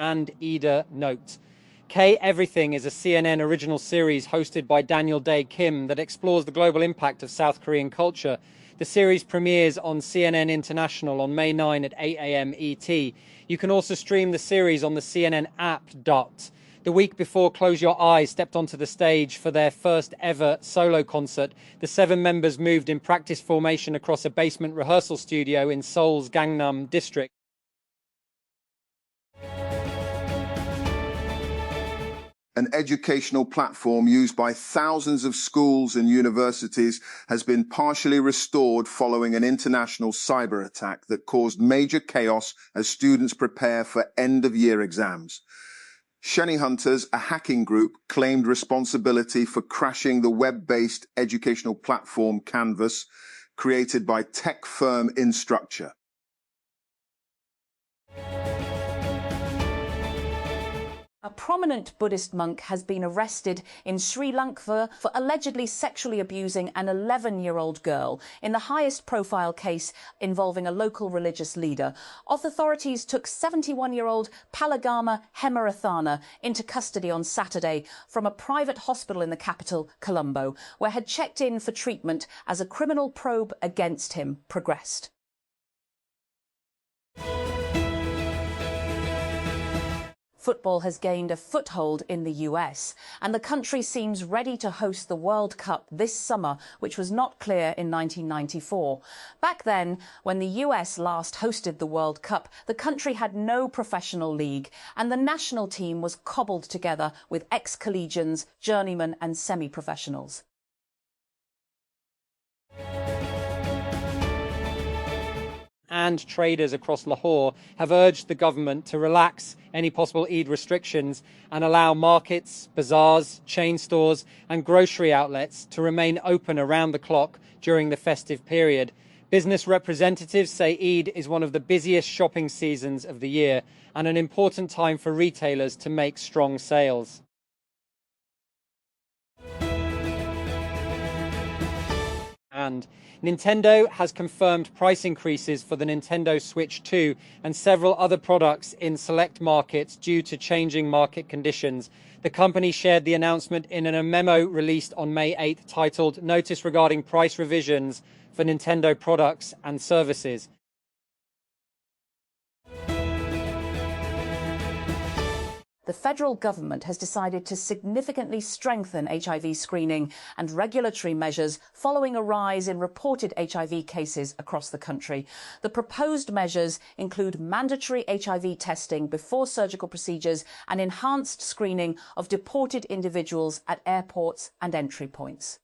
and Ida Note. K Everything is a CNN original series hosted by Daniel Dae Kim that explores the global impact of South Korean culture. The series premieres on CNN International on May 9 at 8 a.m. ET. You can also stream the series on the CNN app. The week before Close Your Eyes stepped onto the stage for their first ever solo concert, the 7 members moved in practice formation across a basement rehearsal studio in Seoul's Gangnam district. An educational platform used by thousands of schools and universities has been partially restored following an international cyber attack that caused major chaos as students prepare for end-of-year exams. Shiny Hunters, a hacking group, claimed responsibility for crashing the web-based educational platform Canvas, created by tech firm Instructure. A prominent Buddhist monk has been arrested in Sri Lanka for allegedly sexually abusing an 11-year-old girl in the highest profile case involving a local religious leader. Authorities took 71-year-old Palagama Hemarathana into custody on Saturday from a private hospital in the capital, Colombo, where had checked in for treatment as a criminal probe against him progressed. Football has gained a foothold in the US, and the country seems ready to host the World Cup this summer, which was not clear in 1994. Back then, when the US last hosted the World Cup, the country had no professional league, and the national team was cobbled together with ex-collegians, journeymen and semi-professionals. And traders across Lahore have urged the government to relax any possible Eid restrictions and allow markets, bazaars, chain stores and grocery outlets to remain open around the clock during the festive period. Business representatives say Eid is one of the busiest shopping seasons of the year and an important time for retailers to make strong sales. And Nintendo has confirmed price increases for the Nintendo Switch 2 and several other products in select markets due to changing market conditions. The company shared the announcement in a memo released on May 8 titled Notice Regarding Price Revisions for Nintendo Products and Services. The federal government has decided to significantly strengthen HIV screening and regulatory measures following a rise in reported HIV cases across the country. The proposed measures include mandatory HIV testing before surgical procedures and enhanced screening of deported individuals at airports and entry points.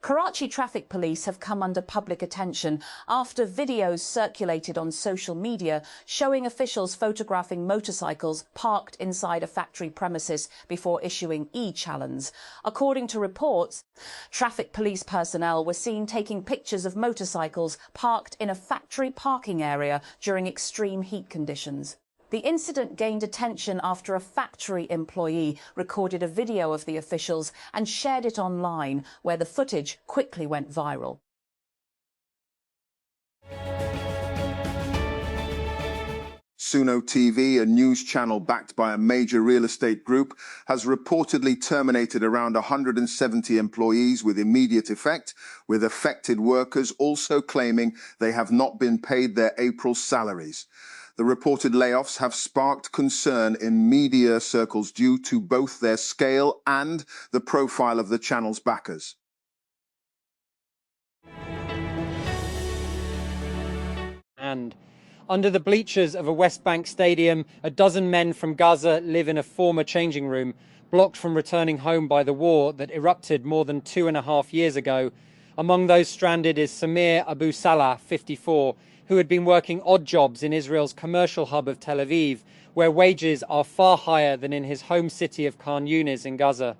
Karachi traffic police have come under public attention after videos circulated on social media showing officials photographing motorcycles parked inside a factory premises before issuing e-chalons. According to reports, traffic police personnel were seen taking pictures of motorcycles parked in a factory parking area during extreme heat conditions. The incident gained attention after a factory employee recorded a video of the officials and shared it online, where the footage quickly went viral. Suno TV, a news channel backed by a major real estate group, has reportedly terminated around 170 employees with immediate effect, with affected workers also claiming they have not been paid their April salaries. The reported layoffs have sparked concern in media circles due to both their scale and the profile of the channel's backers. And under the bleachers of a West Bank stadium, a dozen men from Gaza live in a former changing room, blocked from returning home by the war that erupted more than 2.5 years ago. Among those stranded is Samir Abu Salah, 54, who had been working odd jobs in Israel's commercial hub of Tel Aviv, where wages are far higher than in his home city of Khan Yunis in Gaza.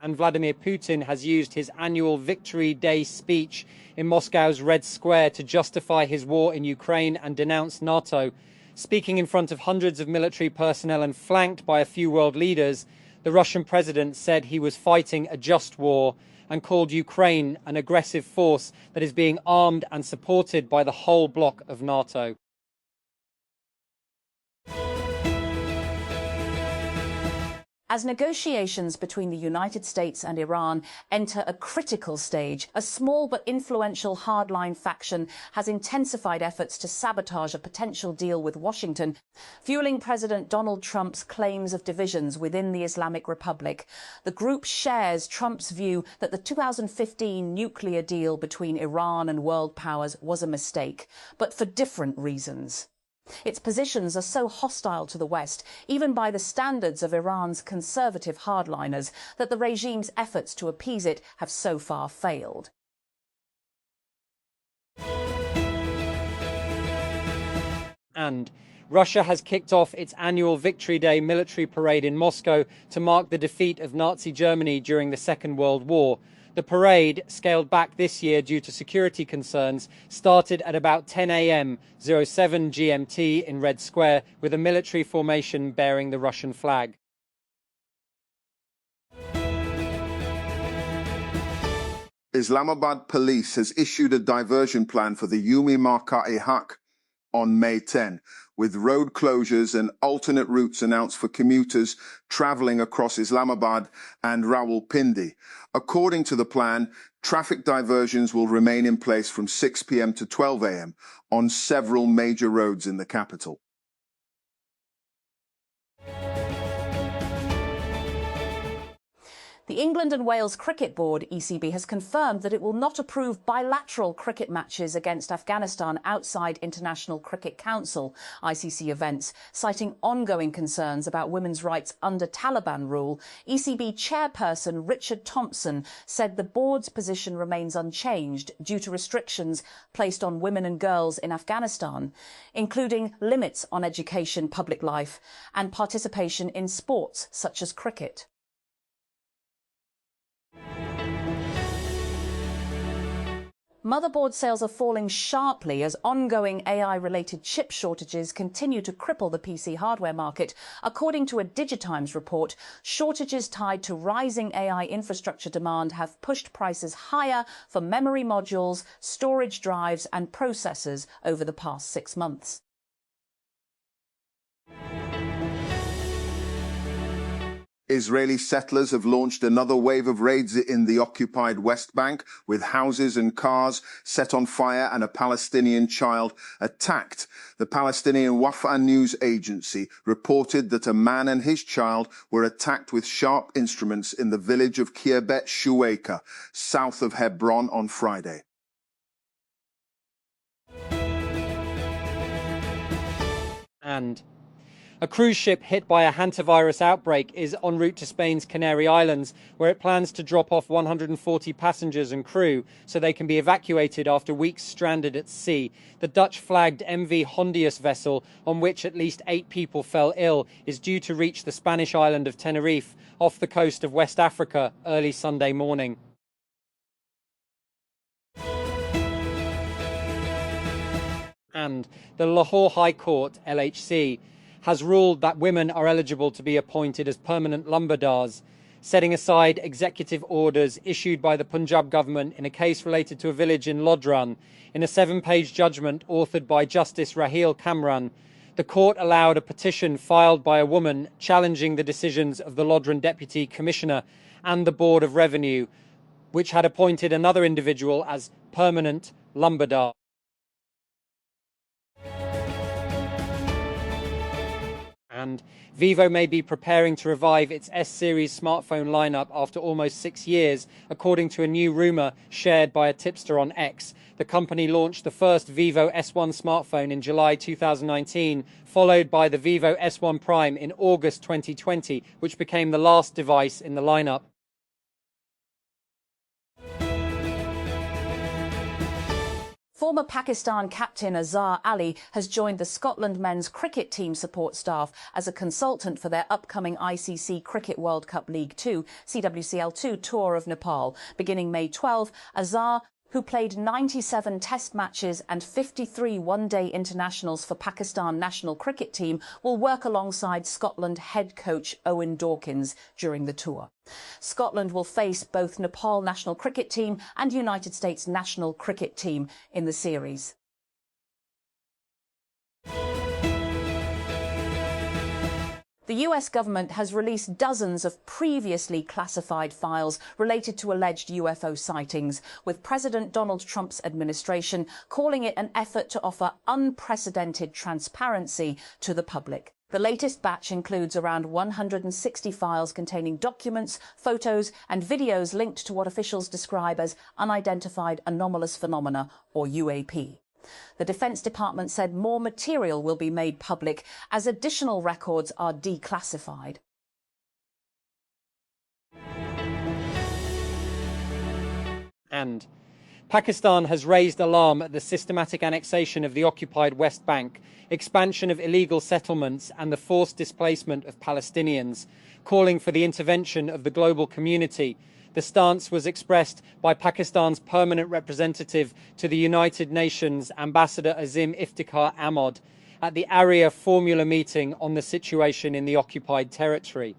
And Vladimir Putin has used his annual Victory Day speech in Moscow's Red Square to justify his war in Ukraine and denounce NATO. Speaking in front of hundreds of military personnel and flanked by a few world leaders, The Russian president said he was fighting a just war and called Ukraine an aggressive force that is being armed and supported by the whole bloc of NATO. As negotiations between the United States and Iran enter a critical stage, a small but influential hardline faction has intensified efforts to sabotage a potential deal with Washington, fueling President Donald Trump's claims of divisions within the Islamic Republic. The group shares Trump's view that the 2015 nuclear deal between Iran and world powers was a mistake, but for different reasons. Its positions are so hostile to the West, even by the standards of Iran's conservative hardliners, that the regime's efforts to appease it have so far failed. And Russia has kicked off its annual Victory Day military parade in Moscow to mark the defeat of Nazi Germany during the Second World War. The parade, scaled back this year due to security concerns, started at about 10 a.m. 07 GMT in Red Square with a military formation bearing the Russian flag. Islamabad police has issued a diversion plan for the Yumi Marka-e-Haq on May 10, with road closures and alternate routes announced for commuters traveling across Islamabad and Rawalpindi. According to the plan, traffic diversions will remain in place from 6 p.m. to 12 a.m. on several major roads in the capital. The England and Wales Cricket Board, ECB, has confirmed that it will not approve bilateral cricket matches against Afghanistan outside International Cricket Council, ICC events, citing ongoing concerns about women's rights under Taliban rule. ECB chairperson Richard Thompson said the board's position remains unchanged due to restrictions placed on women and girls in Afghanistan, including limits on education, public life and participation in sports such as cricket. Motherboard sales are falling sharply as ongoing AI-related chip shortages continue to cripple the PC hardware market. According to a Digitimes report, shortages tied to rising AI infrastructure demand have pushed prices higher for memory modules, storage drives and processors over the past 6 months. Israeli settlers have launched another wave of raids in the occupied West Bank, with houses and cars set on fire and a Palestinian child attacked. The Palestinian Wafa news agency reported that a man and his child were attacked with sharp instruments in the village of Kirbet Shuwaika, south of Hebron, on Friday. And a cruise ship hit by a hantavirus outbreak is en route to Spain's Canary Islands, where it plans to drop off 140 passengers and crew so they can be evacuated after weeks stranded at sea. The Dutch-flagged MV Hondius vessel, on which at least 8 people fell ill, is due to reach the Spanish island of Tenerife, off the coast of West Africa, early Sunday morning. And the Lahore High Court, LHC, has ruled that women are eligible to be appointed as permanent lumberdars, setting aside executive orders issued by the Punjab government in a case related to a village in Lodran. In a 7-page judgment authored by Justice Raheel Kamran, the court allowed a petition filed by a woman challenging the decisions of the Lodran Deputy Commissioner and the Board of Revenue, which had appointed another individual as permanent lumberdar. And Vivo may be preparing to revive its S-series smartphone lineup after almost 6 years, according to a new rumour shared by a tipster on X. The company launched the first Vivo S1 smartphone in July 2019, followed by the Vivo S1 Prime in August 2020, which became the last device in the lineup. Former Pakistan captain Azhar Ali has joined the Scotland men's cricket team support staff as a consultant for their upcoming ICC Cricket World Cup League 2 (CWCL2) tour of Nepal. Beginning May 12, Azhar, who played 97 test matches and 53 one-day internationals for Pakistan national cricket team, will work alongside Scotland head coach Owen Dawkins during the tour. Scotland will face both Nepal national cricket team and United States national cricket team in the series. The US government has released dozens of previously classified files related to alleged UFO sightings, with President Donald Trump's administration calling it an effort to offer unprecedented transparency to the public. The latest batch includes around 160 files containing documents, photos and videos linked to what officials describe as unidentified anomalous phenomena, or UAP. The Defense Department said more material will be made public as additional records are declassified. And Pakistan has raised alarm at the systematic annexation of the occupied West Bank, expansion of illegal settlements and the forced displacement of Palestinians, calling for the intervention of the global community. The stance was expressed by Pakistan's permanent representative to the United Nations, Ambassador Azim Iftikhar Ahmad, at the Area Formula meeting on the situation in the occupied territory.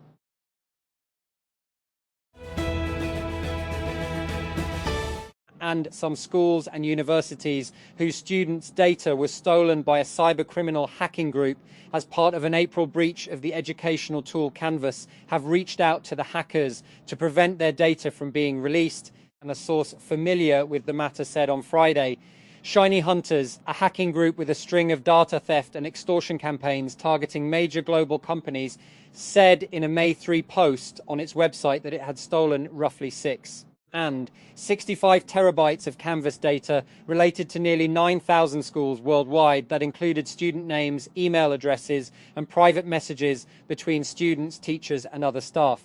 And some schools and universities whose students' data was stolen by a cybercriminal hacking group as part of an April breach of the educational tool Canvas have reached out to the hackers to prevent their data from being released. And a source familiar with the matter said on Friday, Shiny Hunters, a hacking group with a string of data theft and extortion campaigns targeting major global companies, said in a May 3 post on its website that it had stolen roughly 6. And 65 terabytes of Canvas data related to nearly 9,000 schools worldwide that included student names, email addresses and private messages between students, teachers and other staff.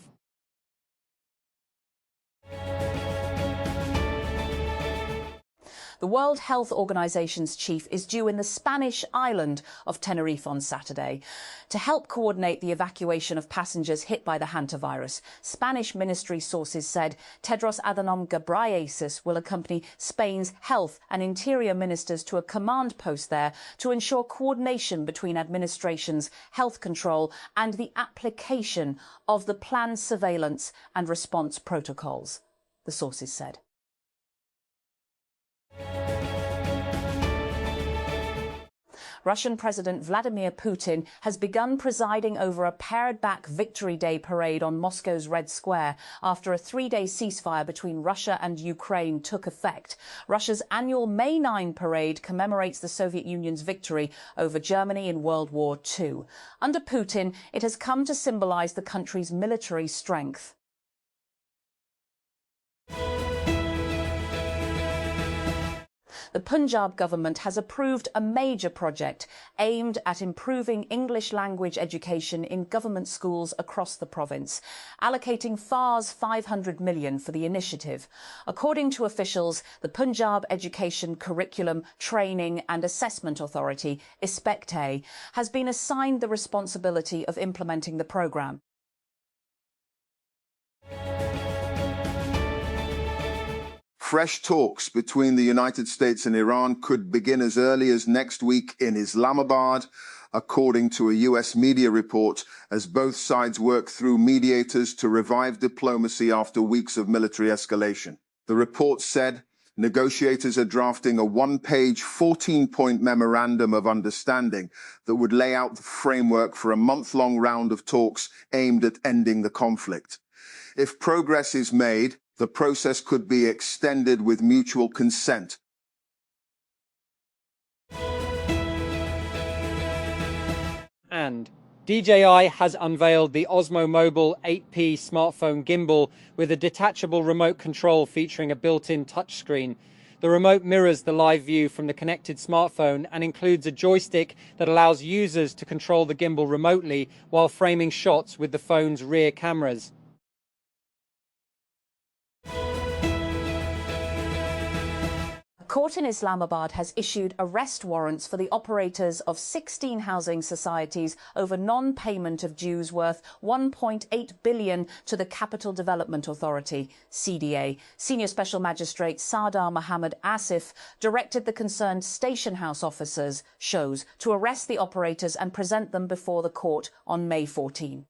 The World Health Organization's chief is due in the Spanish island of Tenerife on Saturday to help coordinate the evacuation of passengers hit by the hantavirus. Spanish ministry sources said Tedros Adhanom Ghebreyesus will accompany Spain's health and interior ministers to a command post there to ensure coordination between administrations, health control and the application of the planned surveillance and response protocols, the sources said. Russian President Vladimir Putin has begun presiding over a pared-back Victory Day parade on Moscow's Red Square after a 3-day ceasefire between Russia and Ukraine took effect. Russia's annual May 9 parade commemorates the Soviet Union's victory over Germany in World War II. Under Putin, it has come to symbolize the country's military strength. The Punjab government has approved a major project aimed at improving English language education in government schools across the province, allocating Fars $500 million for the initiative. According to officials, the Punjab Education Curriculum, Training and Assessment Authority, ISPECTE, has been assigned the responsibility of implementing the programme. Fresh talks between the United States and Iran could begin as early as next week in Islamabad, according to a US media report, as both sides work through mediators to revive diplomacy after weeks of military escalation. The report said negotiators are drafting a one-page, 14-point memorandum of understanding that would lay out the framework for a month-long round of talks aimed at ending the conflict. If progress is made, the process could be extended with mutual consent. And DJI has unveiled the Osmo Mobile 8P smartphone gimbal with a detachable remote control featuring a built-in touchscreen. The remote mirrors the live view from the connected smartphone and includes a joystick that allows users to control the gimbal remotely while framing shots with the phone's rear cameras. A court in Islamabad has issued arrest warrants for the operators of 16 housing societies over non-payment of dues worth $1.8 billion to the Capital Development Authority, CDA. Senior Special Magistrate Sardar Mohammed Asif directed the concerned station house officers, shows, to arrest the operators and present them before the court on May 14.